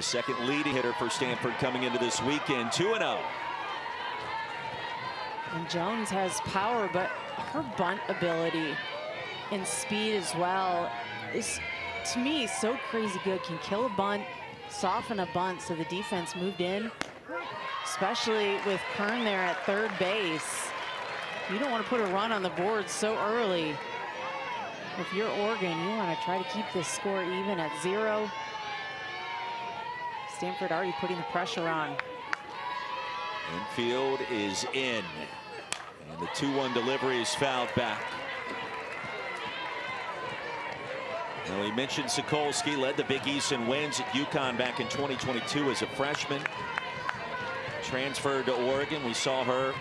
The second leading hitter for Stanford coming into this weekend, 2-0. And Jones has power, but her bunt ability and speed as well is, to me, so crazy good. Can kill a bunt, soften a bunt, so the defense moved in, especially with Kern there at third base. You don't want to put a run on the board so early. If you're Oregon, you want to try to keep this score even at 0. Stanford already putting the pressure on. Infield is in. And the 2-1 delivery is fouled back. Well, he mentioned Sokolsky led the Big East in wins at UConn back in 2022 as a freshman. Transferred to Oregon. We saw her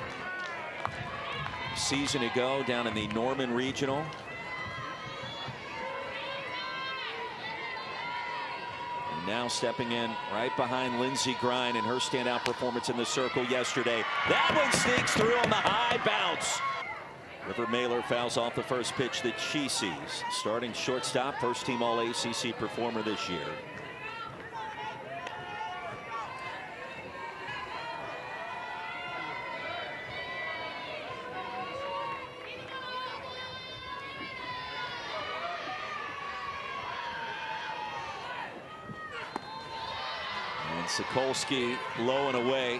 a season ago down in the Norman Regional. And now stepping in right behind Lindsey Grine in her standout performance in the circle yesterday. That one sneaks through on the high bounce. River Mailer fouls off the first pitch that she sees. Starting shortstop, first team All-ACC performer this year. And Sokolsky low and away.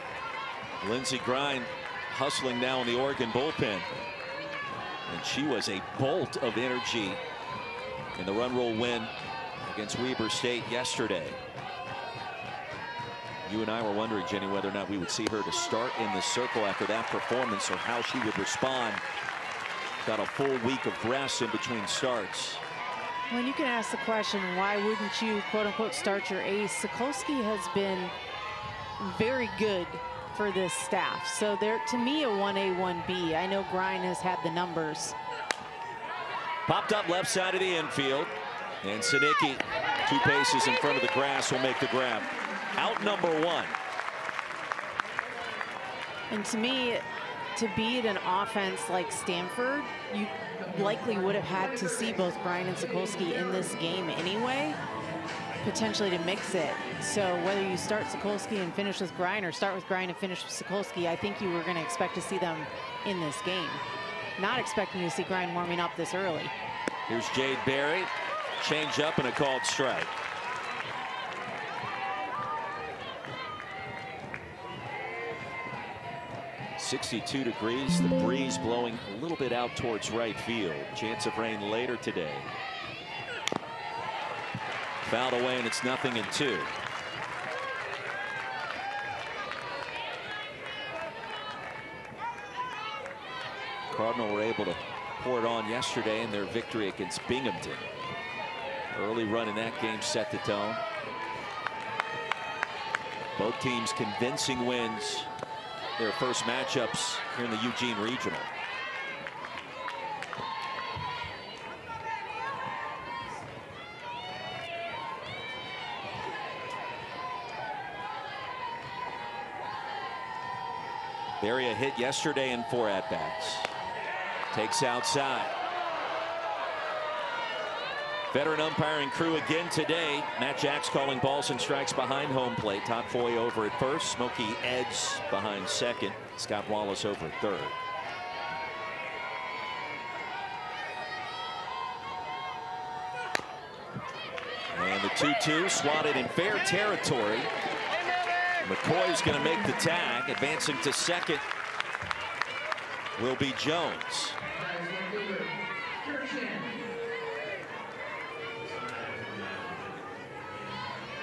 Lindsey Grine hustling now in the Oregon bullpen. And she was a bolt of energy in the run roll win against Weber State yesterday. You and I were wondering, Jenny, whether or not we would see her to start in the circle after that performance, or how she would respond. Got a full week of rest in between starts. Well, you can ask the question, why wouldn't you, quote unquote, start your ace? Sokolsky has been very good for this staff. So there, to me, a 1A, 1B. I know Grine has had the numbers. Popped up left side of the infield. And Sinicki, 2 paces in front of the grass, will make the grab. Out number 1. And to me, to beat an offense like Stanford, you likely would have had to see both Grine and Sokolsky in this game anyway, potentially to mix it. So whether you start Sokolsky and finish with Grine, or start with Grine and finish with Sokolsky, I think you were going to expect to see them in this game. Not expecting to see Grine warming up this early. Here's Jade Berry. Change up and a called strike. .62 degrees, the breeze blowing a little bit out towards right field. Chance of rain later today. Fouled away, and it's 0-2. Cardinal were able to pour it on yesterday in their victory against Binghamton. Early run in that game set the tone. Both teams convincing wins their first matchups here in the Eugene Regional. Berry a hit yesterday in 4 at-bats. Takes outside. Veteran umpiring crew again today. Matt Jacks calling balls and strikes behind home plate. Todd Foy over at first. Smokey Eds behind second. Scott Wallace over at third. And the 2-2 swatted in fair territory. McCoy's going to make the tag. Advancing to second will be Jones.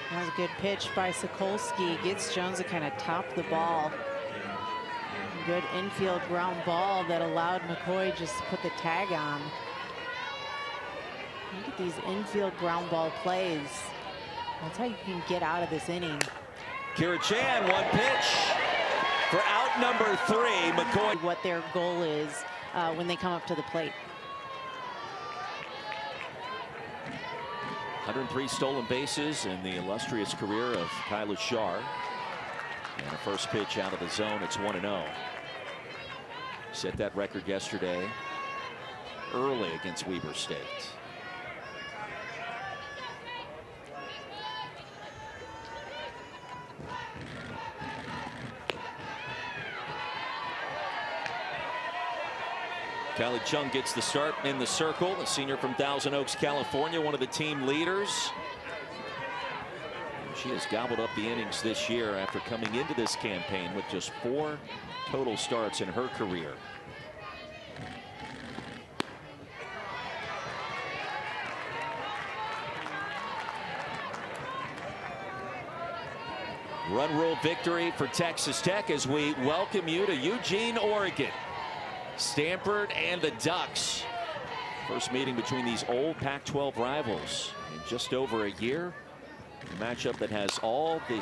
That was a good pitch by Sokolsky. Gets Jones to kind of top the ball. Good infield ground ball that allowed McCoy just to put the tag on. Look at these infield ground ball plays. That's how you can get out of this inning. Kira Chan, 1 pitch for out number 3. McCoy. What their goal is when they come up to the plate. 103 stolen bases in the illustrious career of Kyla Shar. And a first pitch out of the zone. It's 1-0. Set that record yesterday early against Weber State. Kylie Chung gets the start in the circle. The senior from Thousand Oaks, California, one of the team leaders. She has gobbled up the innings this year after coming into this campaign with just 4 total starts in her career. Run rule victory for Texas Tech as we welcome you to Eugene, Oregon. Stanford and the Ducks. First meeting between these old Pac-12 rivals in just over a year. A matchup that has all the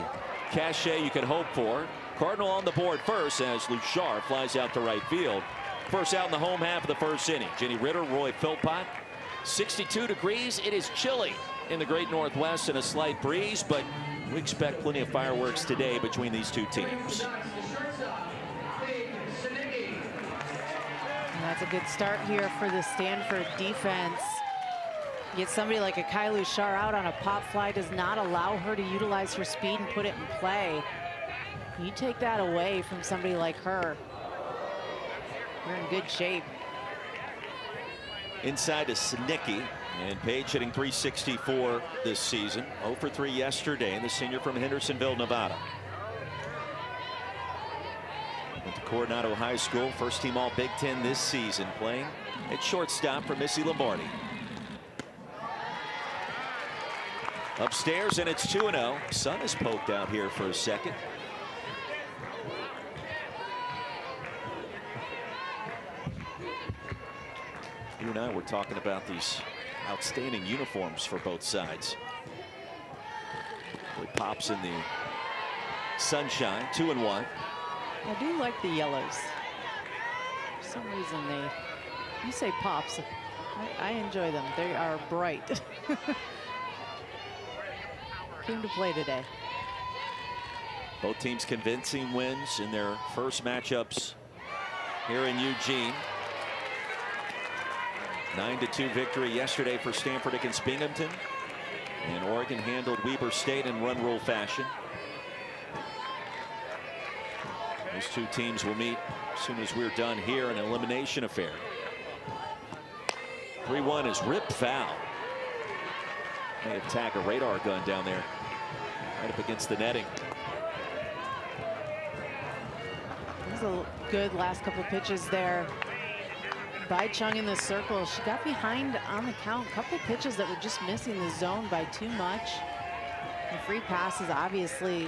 cachet you could hope for. Cardinal on the board first as Luchar flies out to right field. First out in the home half of the first inning. Jenny Ritter, Roy Philpott. 62 degrees. It is chilly in the great Northwest and a slight breeze, but we expect plenty of fireworks today between these two teams. That's a good start here for the Stanford defense. Get somebody like a Kai Luchar out on a pop fly does not allow her to utilize her speed and put it in play. You take that away from somebody like her, we're in good shape. Inside to Sinicki, and Page hitting .364 this season. 0 for 3 yesterday, and the senior from Hendersonville, Nevada. Went to Coronado High School, first team all Big Ten this season, playing at shortstop for Missy Lombardi. Upstairs, and it's 2-0. Sun is poked out here for a second. You and I were talking about these outstanding uniforms for both sides. It pops in the sunshine. 2-1. I do like the yellows. For some reason you say pops. I enjoy them. They are bright. Came to play today. Both teams convincing wins in their first matchups here in Eugene. 9-2 victory yesterday for Stanford against Binghamton. And Oregon handled Weber State in run rule fashion. Those two teams will meet as soon as we're done here, an elimination affair. 3-1 is ripped foul. May have tagged a radar gun down there, right up against the netting. This is a good last couple of pitches there by Chung in the circle. She got behind on the count. A couple pitches that were just missing the zone by too much. The free passes obviously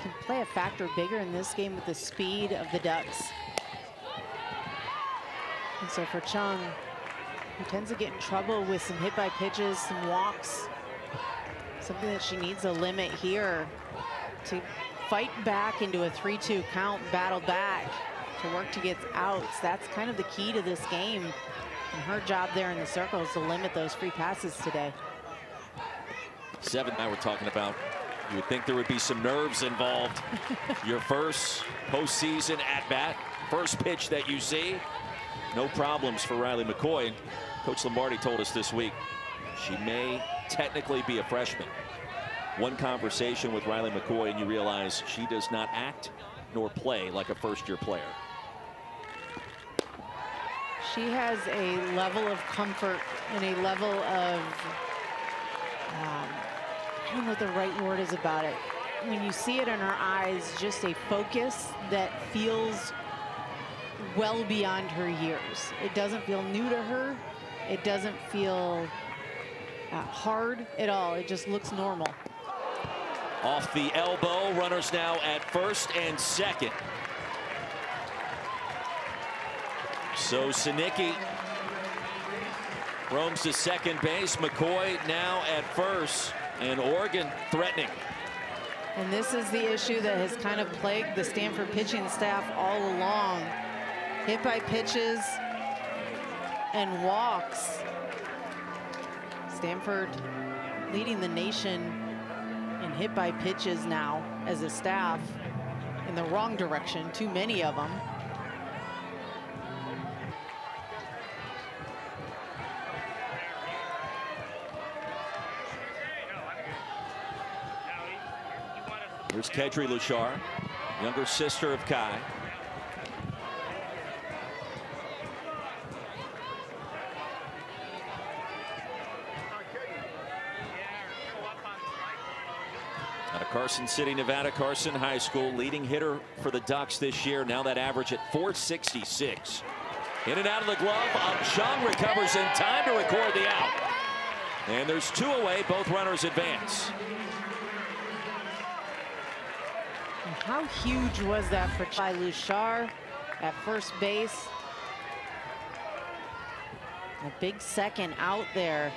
can play a factor bigger in this game with the speed of the Ducks. And so for Chung, who tends to get in trouble with some hit by pitches, some walks, something that she needs to limit here to fight back into a 3-2 count, battle back to work to get outs. That's kind of the key to this game. And her job there in the circle is to limit those free passes today. 7 now we're talking about. You would think there would be some nerves involved. Your first postseason at bat, first pitch that you see. No problems for Riley McCoy. Coach Lombardi told us this week she may technically be a freshman. One conversation with Riley McCoy and you realize she does not act nor play like a first-year player. She has a level of comfort and a level of, I don't know what the right word is about it. When you see it in her eyes, just a focus that feels well beyond her years. It doesn't feel new to her. It doesn't feel hard at all. It just looks normal. Off the elbow, runners now at first and second. So Sinicki roams to second base. McCoy now at first, and Oregon threatening. And this is the issue that has kind of plagued the Stanford pitching staff all along. Hit by pitches and walks. Stanford leading the nation in hit by pitches now as a staff in the wrong direction. Too many of them. Here's Kedri Luchar, younger sister of Kai. Out of Carson City, Nevada, Carson High School, leading hitter for the Ducks this year. Now that average at .466. In and out of the glove. Chung recovers in time to record the out. And there's 2 away. Both runners advance. How huge was that for Luchar at first base? A big second out there.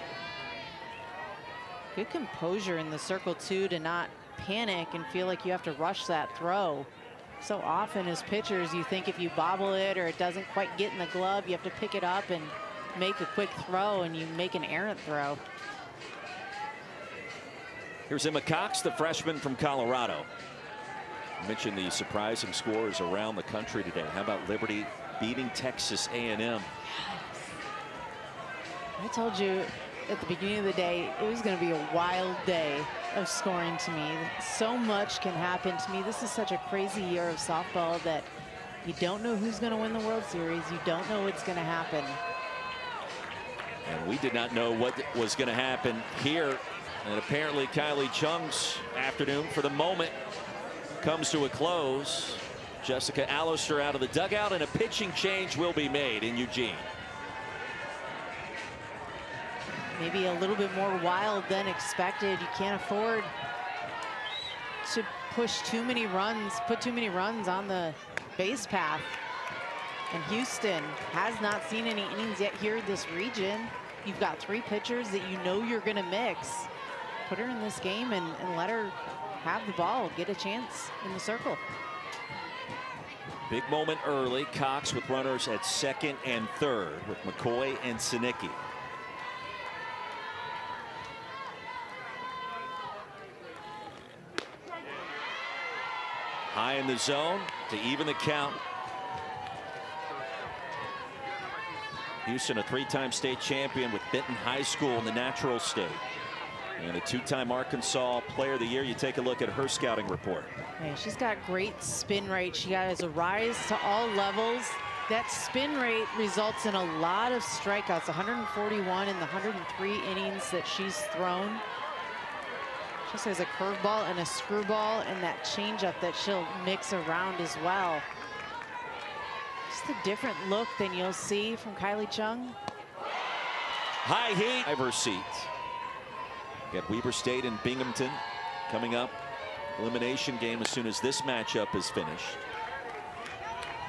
Good composure in the circle too, to not panic and feel like you have to rush that throw. So often as pitchers, you think if you bobble it or it doesn't quite get in the glove, you have to pick it up and make a quick throw, and you make an errant throw. Here's Emma Cox, the freshman from Colorado. I mentioned the surprising scores around the country today. How about Liberty beating Texas A&M? I told you at the beginning of the day, it was going to be a wild day of scoring to me. So much can happen to me. This is such a crazy year of softball that you don't know who's going to win the World Series. You don't know what's going to happen. And we did not know what was going to happen here. And apparently Kylie Chung's afternoon, for the moment, comes to a close. Jessica Allister out of the dugout, and a pitching change will be made in Eugene. Maybe a little bit more wild than expected. You can't afford to push too many runs, put too many runs on the base path. And Houston has not seen any innings yet here in this region. You've got 3 pitchers that you know you're going to mix. Put her in this game and let her have the ball, get a chance in the circle. Big moment early. Cox with runners at second and third with McCoy and Sinicki. High in the zone to even the count. Houston, a 3-time state champion with Benton High School in the Natural State. And a 2-time Arkansas Player of the Year. You take a look at her scouting report. Hey, she's got great spin rate. She has a rise to all levels. That spin rate results in a lot of strikeouts, 141 in the 103 innings that she's thrown. She also has a curveball and a screwball and that changeup that she'll mix around as well. Just a different look than you'll see from Kylie Chung. High heat. Driver's seat. Got Weber State and Binghamton coming up. Elimination game as soon as this matchup is finished.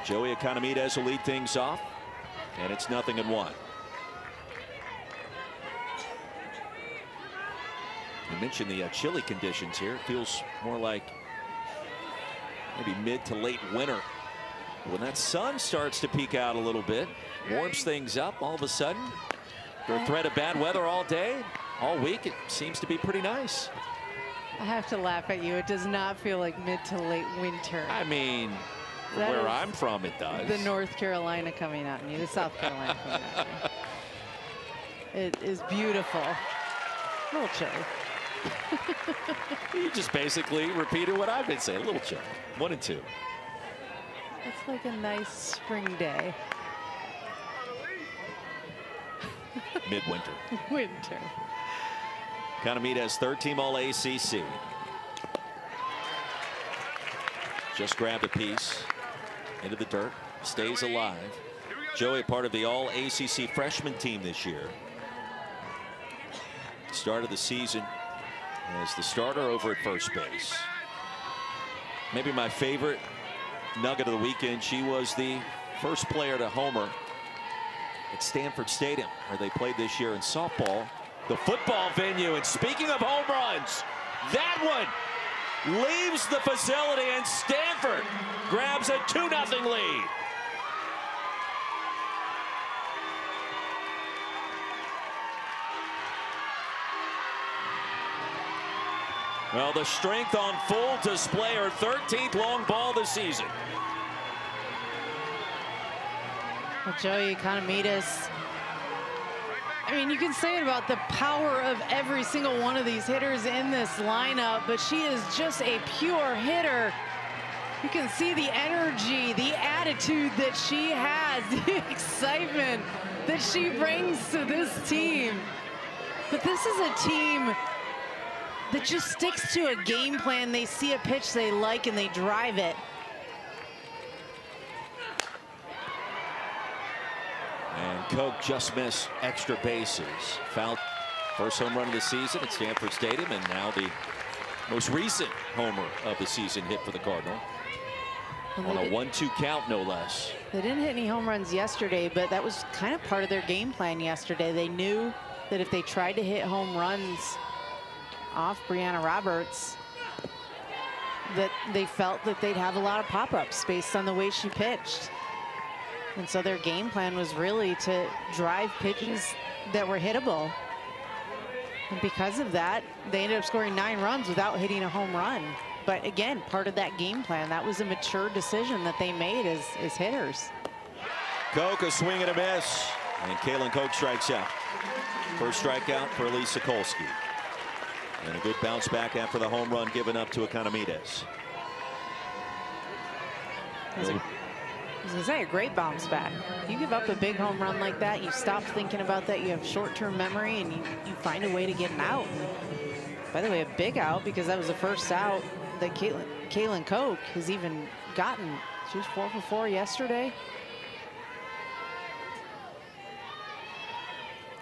Joey Economides will lead things off, and it's 0-1. You mentioned the chilly conditions here. It feels more like maybe mid to late winter. When that sun starts to peek out a little bit, warms things up, all of a sudden, for a threat of bad weather all day, all week, it seems to be pretty nice. I have to laugh at you. It does not feel like mid to late winter. I mean, from where I'm from, it does. The North Carolina coming at me, the South Carolina coming at me. It is beautiful. A little chilly. You just basically repeated what I've been saying. A little chilly. 1 and 2. It's like a nice spring day. Midwinter. Winter. Economides, 3rd-team All-ACC. Just grabbed a piece into the dirt. Stays alive. Joey, part of the All-ACC freshman team this year. Started the season as the starter over at first base. Maybe my favorite nugget of the weekend. She was the first player to homer at Stanford Stadium, where they played this year in softball, the football venue. And speaking of home runs, that one leaves the facility, and Stanford grabs a 2-0 lead. Well, the strength on full display, her 13th long ball this season. Well, Joey Economides, I mean, you can say it about the power of every single one of these hitters in this lineup, but she is just a pure hitter. You can see the energy, the attitude that she has, the excitement that she brings to this team. But this is a team that just sticks to a game plan. They see a pitch they like and they drive it. And Koch just missed extra bases. Fouled first home run of the season at Stanford Stadium, and now the most recent homer of the season hit for the Cardinal. On a 1-2 count, no less. They didn't hit any home runs yesterday, but that was kind of part of their game plan yesterday. They knew that if they tried to hit home runs off Brianna Roberts, that they felt that they'd have a lot of pop-ups based on the way she pitched. And so their game plan was really to drive pitches that were hittable. And because of that, they ended up scoring 9 runs without hitting a home run. But again, part of that game plan, that was a mature decision that they made as hitters. Koch, a swing and a miss. And Kaylin Koch strikes out. First strikeout for Elise Sokolsky. And a good bounce back after the home run given up to Economides. I was gonna say, a great bounce back. You give up a big home run like that, you stop thinking about that, you have short-term memory, and you find a way to get an out. By the way, a big out, because that was the first out that Kaylin Koch has even gotten. She was 4 for 4 yesterday.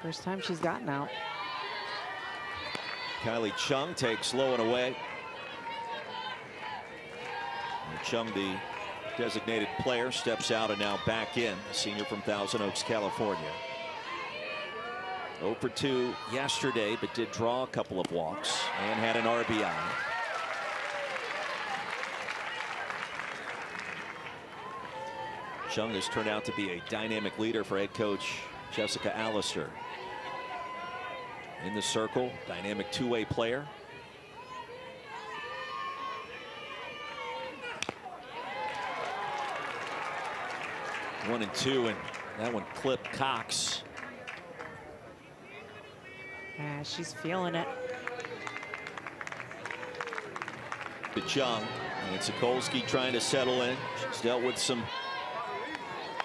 First time she's gotten out. Kylie Chung takes low and away. And Chung, the designated player, steps out and now back in. Senior from Thousand Oaks, California. 0 for 2 yesterday, but did draw a couple of walks and had an RBI. Chung has turned out to be a dynamic leader for head coach Jessica Allister. In the circle, dynamic two-way player. One and two, and that one clipped Cox. Yeah, she's feeling it. To Chung, and Sokolsky trying to settle in. She's dealt with some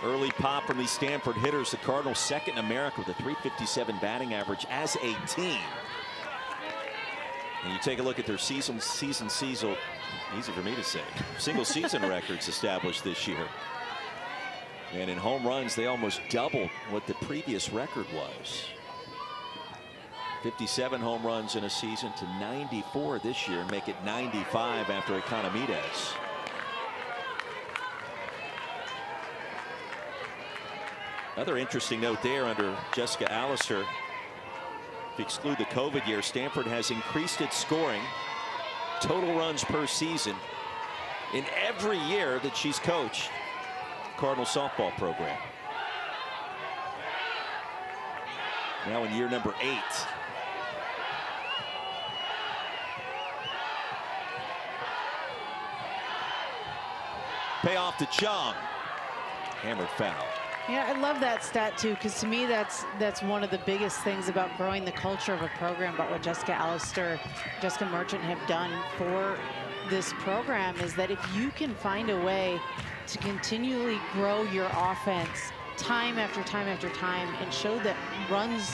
early pop from these Stanford hitters. The Cardinals second in America with a .357 batting average as a team. And you take a look at their season, easy for me to say, single season records established this year. And in home runs, they almost doubled what the previous record was. 57 home runs in a season to 94 this year, and make it 95 after Economides. Another interesting note there under Jessica Allister. If you exclude the COVID year, Stanford has increased its scoring, total runs per season, in every year that she's coached Cardinal softball program. Now in year number 8. Payoff to Chung. Hammered foul. Yeah, I love that stat too, because to me that's one of the biggest things about growing the culture of a program, about what Jessica Allister, Jessica Merchant have done for this program, is that if you can find a way to continually grow your offense time after time after time and show that runs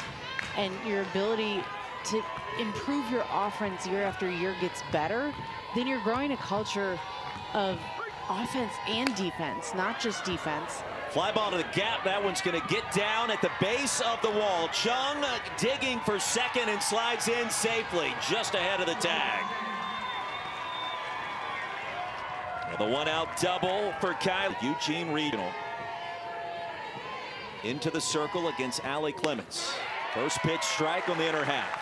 and your ability to improve your offense year after year gets better, then you're growing a culture of offense and defense, not just defense. Fly ball to the gap. That one's going to get down at the base of the wall. Chung digging for second and slides in safely just ahead of the tag. And the one-out double for Kyle. Eugene Regional into the circle against Allie Clements. First pitch strike on the inner half.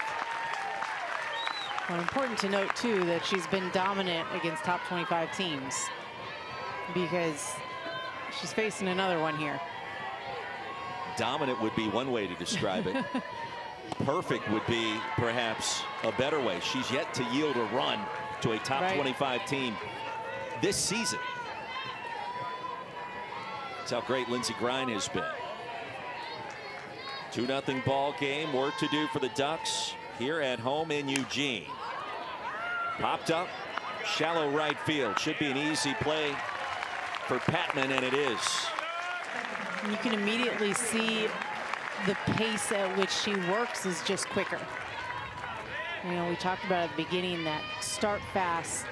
Well, important to note too that she's been dominant against top 25 teams, because she's facing another one here. Dominant would be one way to describe it. Perfect would be perhaps a better way. She's yet to yield a run to a top 25 team this season. That's how great Lindsey Grine has been. 2-0 ball game. Work to do for the Ducks here at home in Eugene. Popped up, shallow right field. Should be an easy play for Patman, and it is. You can immediately see the pace at which she works is just quicker. You know, we talked about at the beginning that start fast,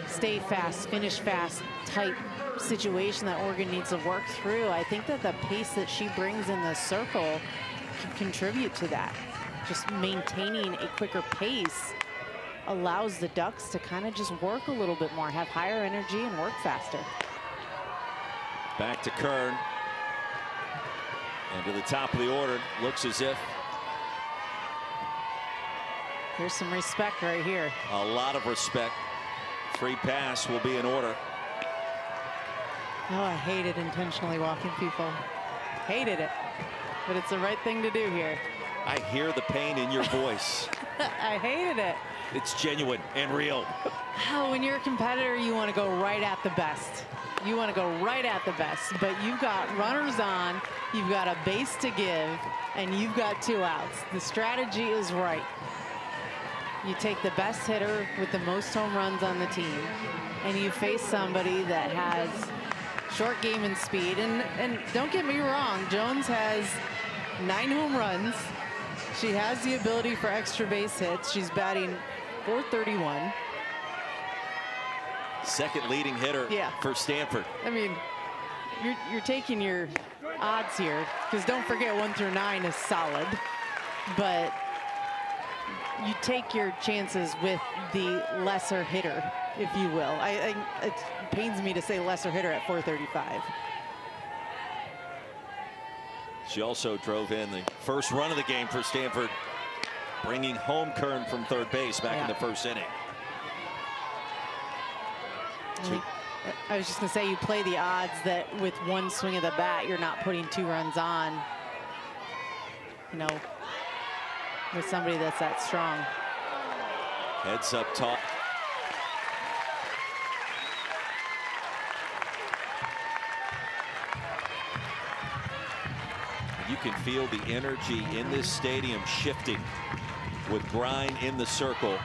stay fast, finish fast type situation that Oregon needs to work through. I think that the pace that she brings in the circle can contribute to that. Just maintaining a quicker pace allows the Ducks to kind of just work a little bit more, have higher energy and work faster. Back to Kern. And to the top of the order, looks as if here's some respect right here. a lot of respect. Free pass will be in order. Oh, I hated intentionally walking people. Hated it. But it's the right thing to do here. I hear the pain in your voice. I hated it. It's genuine and real. Oh, when you're a competitor, you want to go right at the best. You want to go right at the best. But you've got runners on, you've got a base to give, and you've got 2 outs. The strategy is right. You take the best hitter with the most home runs on the team, and you face somebody that has short game and speed. And don't get me wrong, Jones has 9 home runs. She has the ability for extra base hits. She's batting .431. Second leading hitter for Stanford. I mean, you're taking your odds here, because don't forget 1 through 9 is solid, but you take your chances with the lesser hitter, if you will. It pains me to say lesser hitter at .435. She also drove in the first run of the game for Stanford, bringing home Kern from third base back in the first inning. I was just going to say, you play the odds that with 1 swing of the bat, you're not putting 2 runs on, you know, with somebody that's that strong. Heads up top. You can feel the energy in this stadium shifting with Grind in the circle.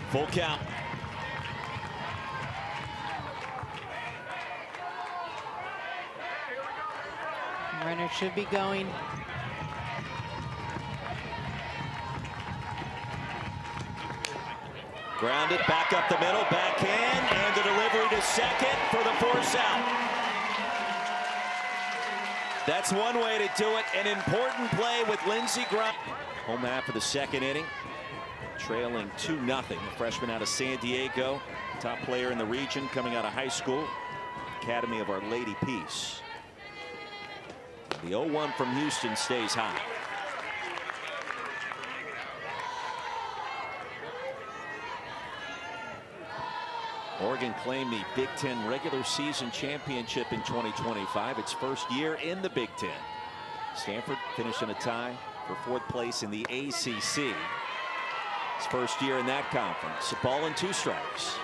Full count. Runner should be going. Grounded back up the middle, backhand, and the delivery to second for the force out. That's one way to do it. An important play with Lindsey Grind. Home half of the second inning, trailing 2-0. The freshman out of San Diego, top player in the region, coming out of high school, Academy of Our Lady Peace. The 0-1 from Houston stays high. Oregon claimed the Big Ten regular season championship in 2025, its first year in the Big Ten. Stanford finished in a tie for 4th place in the ACC. His first year in that conference. A ball and 2 strikes.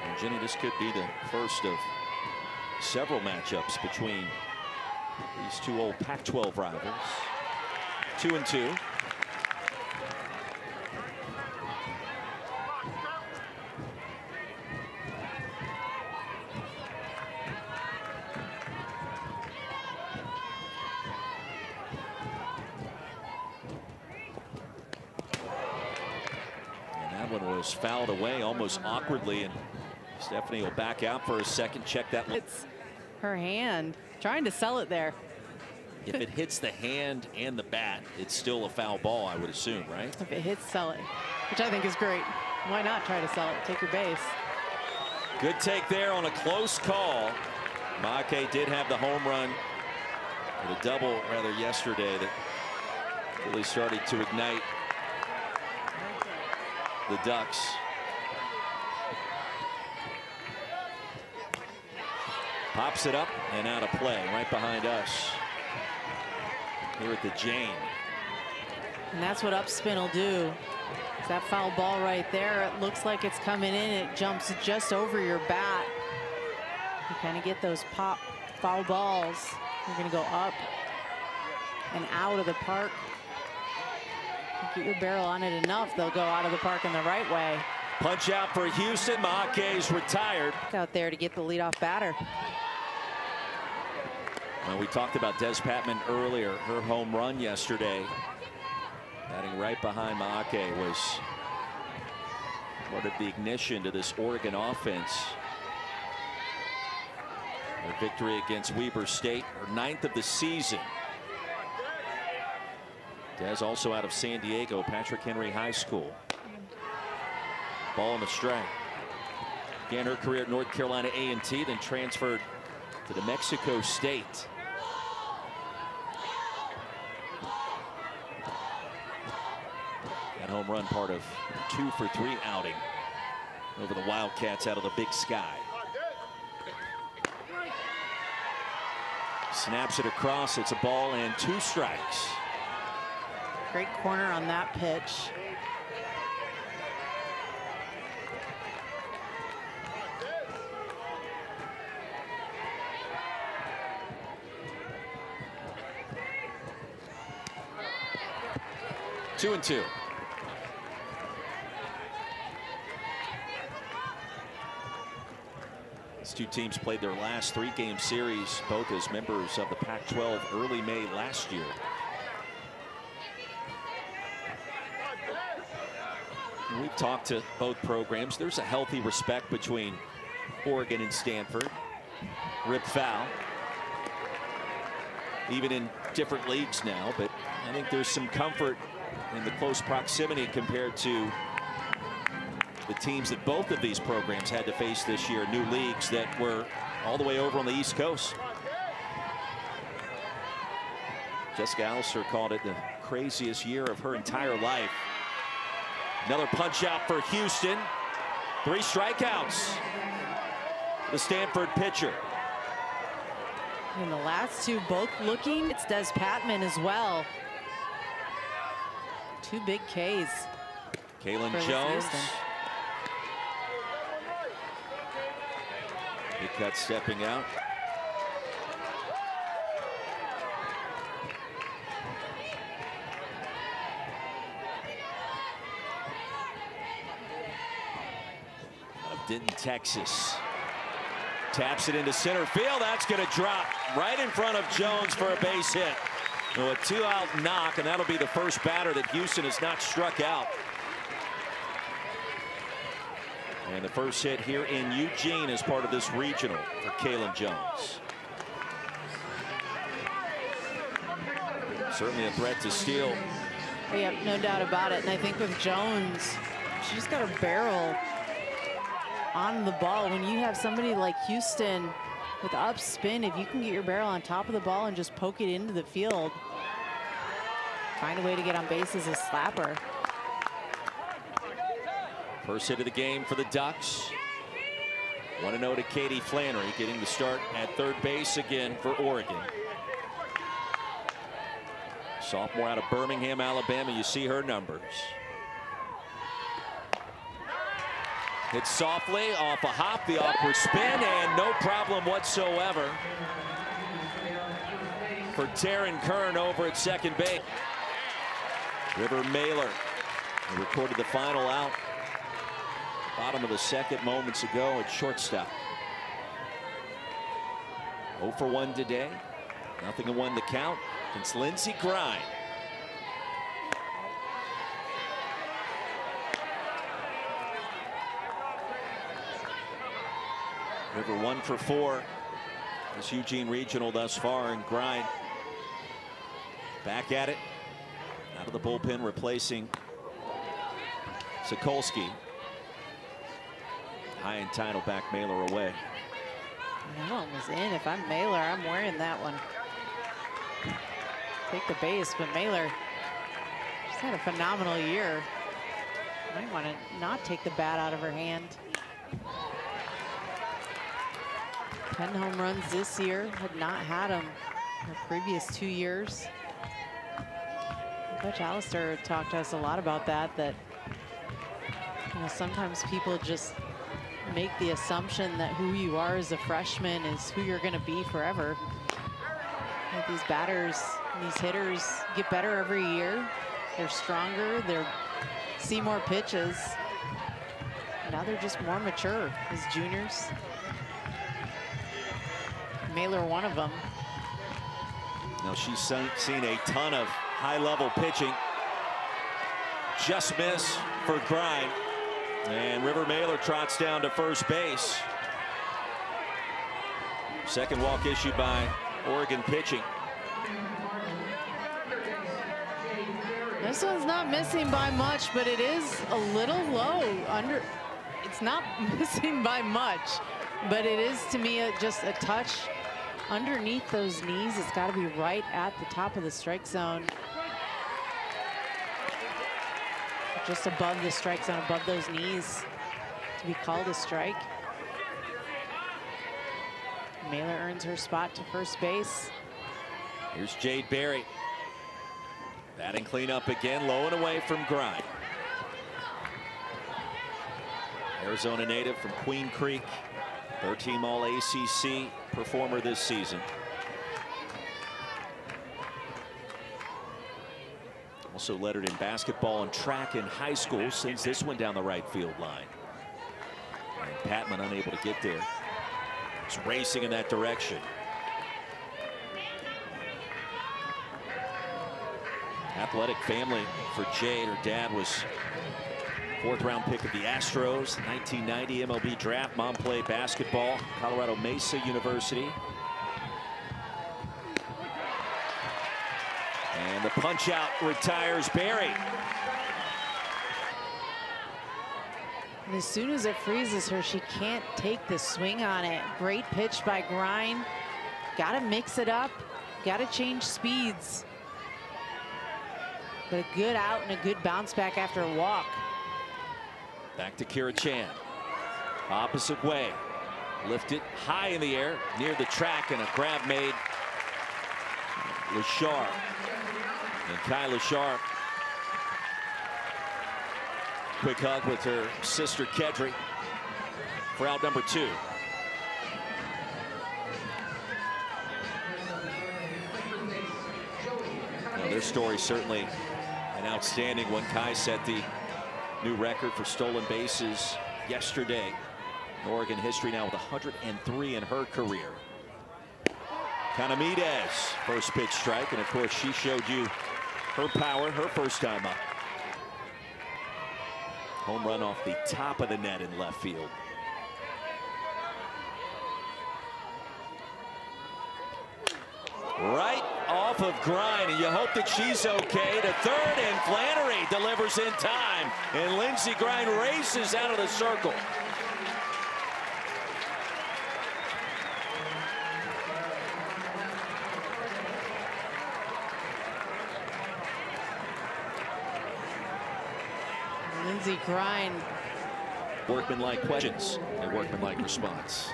And Jenny, this could be the first of several matchups between these 2 old Pac-12 rivals. 2-2. One was fouled away almost awkwardly, and Stephanie will back out for a second. Check that. It's her hand trying to sell it there. If it hits the hand and the bat, it's still a foul ball, I would assume, right? If it hits, sell it, which I think is great. Why not try to sell it? Take your base. Good take there on a close call. Maake did have the home run, or the double rather, yesterday that really started to ignite the Ducks. Pops it up and out of play right behind us here at the Jane. And that's what upspin will do. That foul ball right there, it looks like it's coming in. It jumps just over your bat. You kind of get those pop foul balls. You're going to go up and out of the park. Get your barrel on it enough, they'll go out of the park in the right way. Punch out for Houston. Maake's retired. Out there to get the leadoff batter. Well, we talked about Des Patman earlier. Her home run yesterday, batting right behind Maake, was part of the ignition to this Oregon offense. Their victory against Weber State, her 9th of the season. Des also out of San Diego, Patrick Henry High School. Ball in the strike. Began her career at North Carolina A&T, then transferred to New Mexico State. That home run part of 2-for-3 outing over the Wildcats out of the Big Sky. Snaps it across. It's a ball and 2 strikes. Great corner on that pitch. Two and two. These two teams played their last 3-game series, both as members of the Pac-12 early May last year. We've talked to both programs. There's a healthy respect between Oregon and Stanford. Rip foul. Even in different leagues now, but I think there's some comfort in the close proximity compared to the teams that both of these programs had to face this year, new leagues that were all the way over on the East Coast. Jessica Allister called it the craziest year of her entire life. Another punch out for Houston. 3 strikeouts. The Stanford pitcher. And the last 2 both looking. It's Des Patman as well. 2 big Ks. Kaylin Jones. Big cut stepping out. Out of Denton, Texas. Taps it into center field. That's going to drop right in front of Jones for a base hit. So a 2-out knock, and that'll be the first batter that Houston has not struck out. And the first hit here in Eugene as part of this regional for Kaylin Jones. Certainly a threat to steal. Yep, no doubt about it. And I think with Jones, she just got a barrel on the ball. When you have somebody like Houston with up spin, if you can get your barrel on top of the ball and just poke it into the field, find a way to get on base as a slapper. First hit of the game for the Ducks. 1-0 to Katie Flannery, getting the start at third base again for Oregon. Sophomore out of Birmingham, Alabama. You see her numbers. Hit softly off a hop, the awkward spin, and no problem whatsoever for Taryn Kern over at second base. River Mailer recorded the final out bottom of the second moments ago at shortstop. 0 for 1 today. Nothing in 1 to count. It's Lindsey Grine. River 1 for 4. This Eugene Regional thus far, and Grine back at it. Out of the bullpen, replacing Sokolsky. High and title back Mailer away. That one was in. If I'm Mailer, I'm wearing that one. Take the base, but Mailer just had a phenomenal year. Might want to not take the bat out of her hand. 10 home runs this year. Had not had them her previous 2 years. Coach Allister talked to us a lot about that, you know, sometimes people just make the assumption that who you are as a freshman is who you're going to be forever. These batters, these hitters get better every year. They're stronger. They see more pitches. Now they're just more mature as juniors. Mailer, one of them. Now she's seen a ton of high-level pitching. Just miss for Grind. And River Mailer trots down to first base. Second walk issued by Oregon pitching. This one's not missing by much, but it is a little low. It's not missing by much, but it is, to me, just a touch underneath those knees. It's got to be right at the top of the strike zone. Just above the strike zone, above those knees to be called a strike. Mailer earns her spot to first base. Here's Jade Berry. Batting cleanup again, low and away from Grind. Arizona native from Queen Creek, third-team All-ACC performer this season. Also lettered in basketball and track in high school, sends this one down the right field line. And Patman unable to get there. It's racing in that direction. Athletic family for Jade. Her dad was fourth-round pick of the Astros, 1990 MLB draft. Mom played basketball, Colorado Mesa University. And the punch-out retires Berry. And as soon as it freezes her, she can't take the swing on it. Great pitch by Grind. Got to mix it up. Got to change speeds. But a good out and a good bounce back after a walk. Back to Kira Chan. Opposite way. Lifted high in the air near the track, and a grab made. Lashar. And Kai Lashar. Quick hug with her sister Kedri for out number 2. Now, their story certainly an outstanding one. Kai set the new record for stolen bases yesterday in Oregon history, now with 103 in her career. Canamides, first pitch strike, and of course she showed you her power her first time up. Home run off the top of the net in left field. Right off of Grind, and you hope that she's okay. To third, and Flannery delivers in time, and Lindsey Grind races out of the circle. Lindsey Grind. Workmanlike questions and workmanlike response.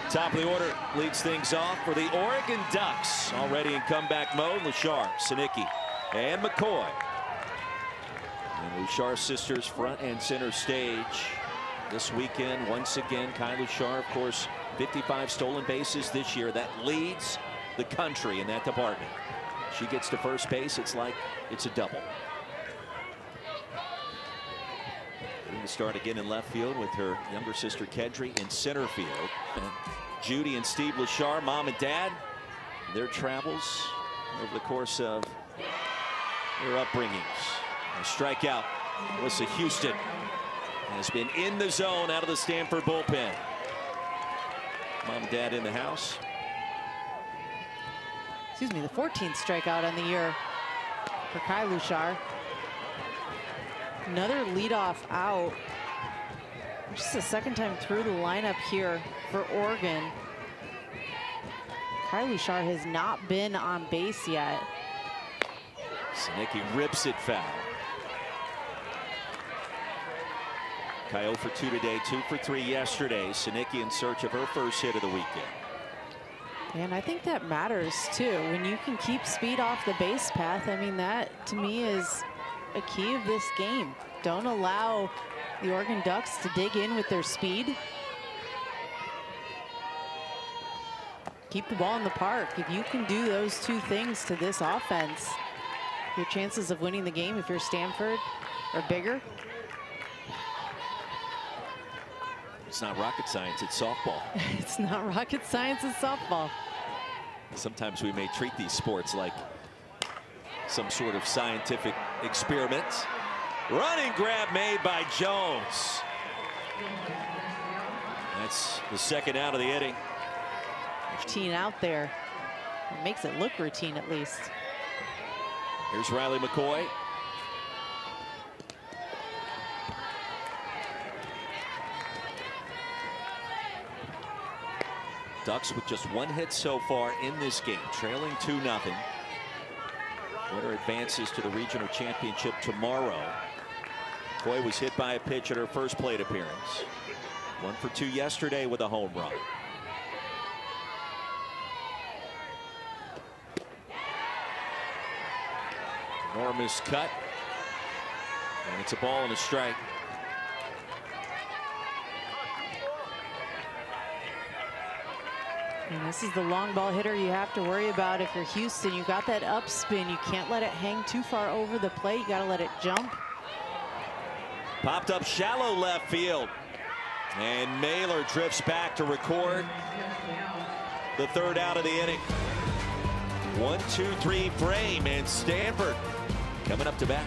Top of the order leads things off for the Oregon Ducks. Already in comeback mode, Lashar, Sinicki, and McCoy. And Lashar's sisters front and center stage this weekend. Once again, Kai Lashar, of course, 55 stolen bases this year. That leads the country in that department. She gets to first base, it's like it's a double. To start again in left field with her younger sister Kedri in center field. And Judy and Steve Lashar, mom and dad, their travels over the course of their upbringings. A strikeout. Melissa Houston has been in the zone out of the Stanford bullpen. Mom and dad in the house. Excuse me, the 14th strikeout on the year for Kai Lashar. Another leadoff out. Just the second time through the lineup here for Oregon. Kai Lashar has not been on base yet. Sinicki rips it foul. Kai 0 for 2 today, 2 for 3 yesterday. Sinicki in search of her first hit of the weekend. And I think that matters too. When you can keep speed off the base path, I mean, that to me is a key of this game. Don't allow the Oregon Ducks to dig in with their speed. Keep the ball in the park. If you can do those two things to this offense, Your chances of winning the game, if you're Stanford, are bigger. It's not rocket science, it's softball. It's not rocket science, it's softball. Sometimes we may treat these sports like some sort of scientific experiment. Running grab made by Jones. That's the second out of the inning. Routine out there. It makes it look routine at least. Here's Riley McCoy. Ducks with just one hit so far in this game, trailing 2-0. Winner advances to the regional championship tomorrow. McCoy was hit by a pitch at her first plate appearance. 1 for 2 yesterday with a home run. Enormous cut. And it's a ball and a strike. And this is the long ball hitter you have to worry about if you're Houston. You got that upspin. You can't let it hang too far over the plate. You got to let it jump. Popped up shallow left field. And Mailer drifts back to record the third out of the inning. 1-2-3 frame, and Stanford coming up to bat.